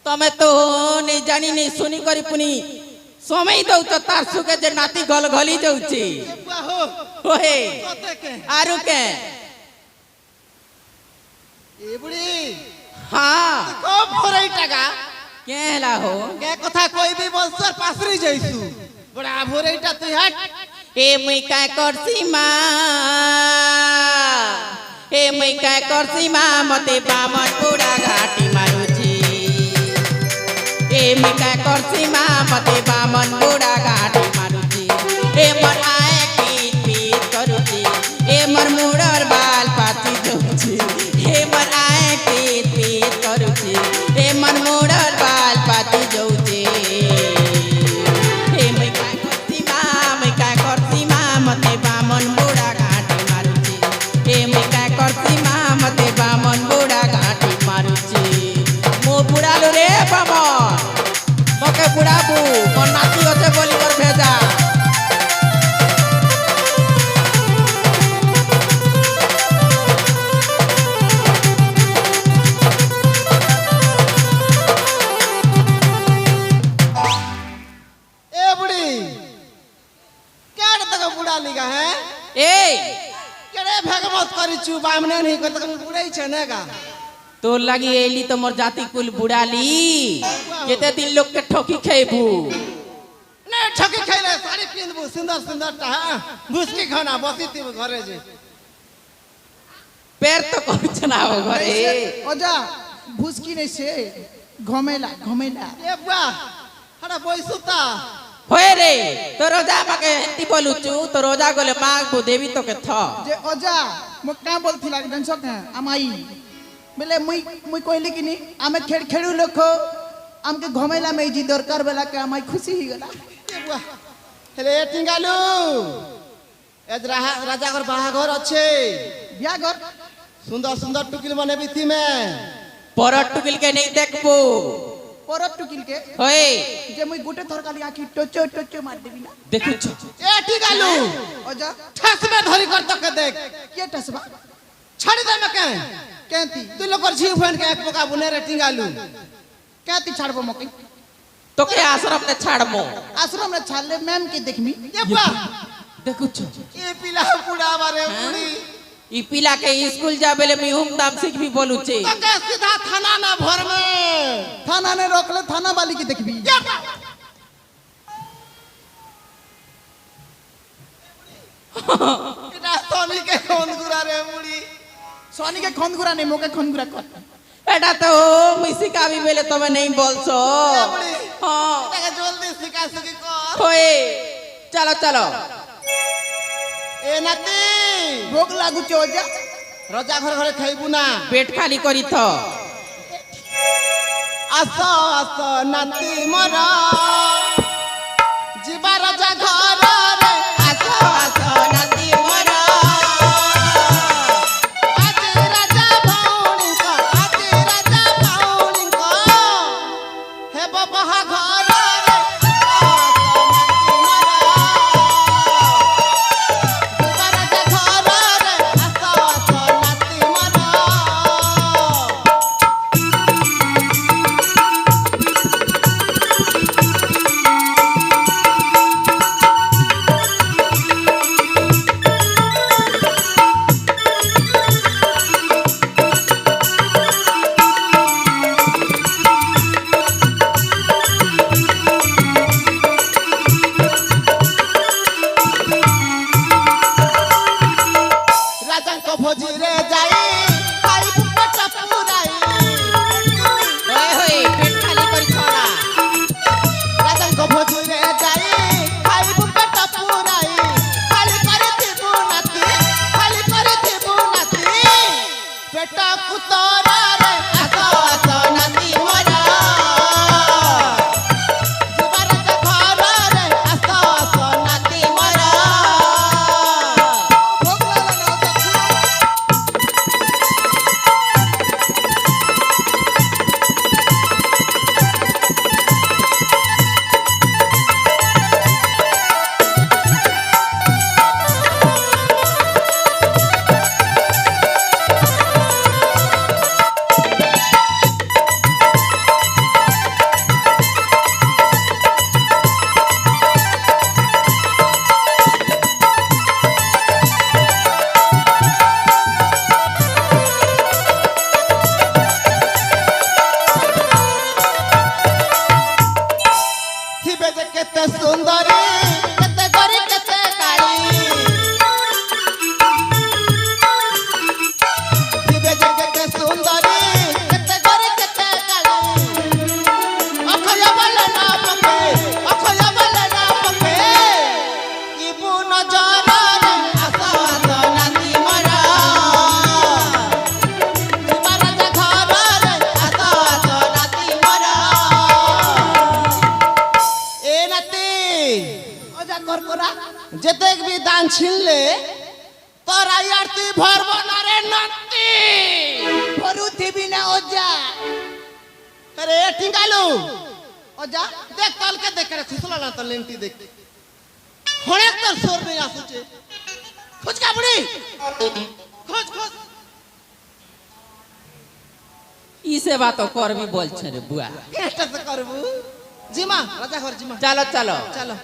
तमे तो नहीं जानी नहीं सुनी करी पुनी समय दौ तो तार सुके जे नाती गल गली जाउची ओहे आरु के ए बुढ़ी हां को भोरई टाका केला हो के कथा कोई भी बंसर पासरी जइसु बड़ा भोरईटा तू हट ए मुई काय करसी मा ए मुई काय करसी मा मते बामन बुढ़ा घाटी मारुची ए मुई काय करसी मा मते बामन बुढ़ा घाटी मारुची ए मर आए पीत पीत करुची ए मर मुड़र बाल पाती जोची ए मर आए पीत पीत करुची ए मर मुड़र बाल पाती जोची मते बामन बुढ़ा घाटी मारुची ए मैं काय करती माँ मते बामन बुढ़ा घाटी मारुची मो बुढ़ालु रे बामन मके बुढ़ाबू मन नाती होते बोली कर भेजा ए बुढ़ी क्या तक बुढ़ा लिगा है ए केड़े भगमत करिचु बामने नहीं कर तक बुढ़ई छ नेगा तो लगी एली तो मोर जाति कुल बुढ़ाली केते दिन लोग के ठोकी खेबू ने ठकी खैले साड़ी पिनबू सुंदर सुंदर टा भुसकी खाना बसी ती घरे जे पैर तो कुछ ना हो घरे ओजा भुसकी नहीं से घमेला घमेला ए बुआ हड़ा बोइसुता होए रे तो रोजा मके हेती बोलुचू तो रोजा गोले माग बु देवी तो के थ जे ओजा मो का बोलथिला डंसो का अमाई बेले मुई कहली कि नी आमे खेड़ खेड़ू लोक आमके घमेला में जी दरकार बेला के अमाई खुशी ही गला ए बुआ हेले टिंगालू एज राजा घर बाहाघर अच्छे बिया घर सुंदर सुंदर टुकिल बने भी थी मैं परट टुकिल के नहीं देखबू परत टुकिल के होए जे मुई गुटे थरकाली आखी टोचो टोचो मार देबी ना देखु छ ए टिंगालू ओजा ठस में धरी कर तो के देख के टसबा छाड़ी दे मके केंती तू लोग झी फन के एक पोका बुने रे टिंगालू केंती छाड़बो मकई तो के आश्रम ने छाड़मो आश्रम रे छाड़ले मैम के देखमी ये बा देखु छ ये पिला बुढ़ा मारे बुढ़ी ई पिला के स्कूल जाबेले मी हम दाम सीख भी बोलू छे तो के सीधा थाना ना भर में थाना ने रोकले थाना वाली की देखबी ये बा इना सोनी के कौन गुरा रे बुढ़ी सोनी के खनगुरा नहीं मोके खनगुरा कर एटा तो मिसी का भी बेले तो मैं नहीं बोलसो ए बुढ़ी हां इटा के जल्दी सिखा सकी कर होए चलो चलो ए नती भोग लागू छे ओजा रजा घर घरे खाइबू ना पेट खाली करी थ आसो आसो नती मोरा जीवा रजा घर रे आसो आसो नदी मोरा आज राजा भौणी को आज राजा भौणी को हे बाबा घर रे जीवा रजा घर रे आसो आसो नती मोरा যেতে বি দান ছিনলে তোরা আরতি ভরব না রে নতি ভরু থিবি না ওজা আরে টিঙ্গালু ওজা দেখ তলকে দেখে রে খুশলা না তো লেন্টি দেখ অনেক তোর সোর নেই আসছে খোঁজ কাপড়ি খোঁজ খোঁজ ই সেবা তো করবি বলছে রে বুয়া এটা তো করবো জিমা রাজা ঘর জিমা চলো চলো চলো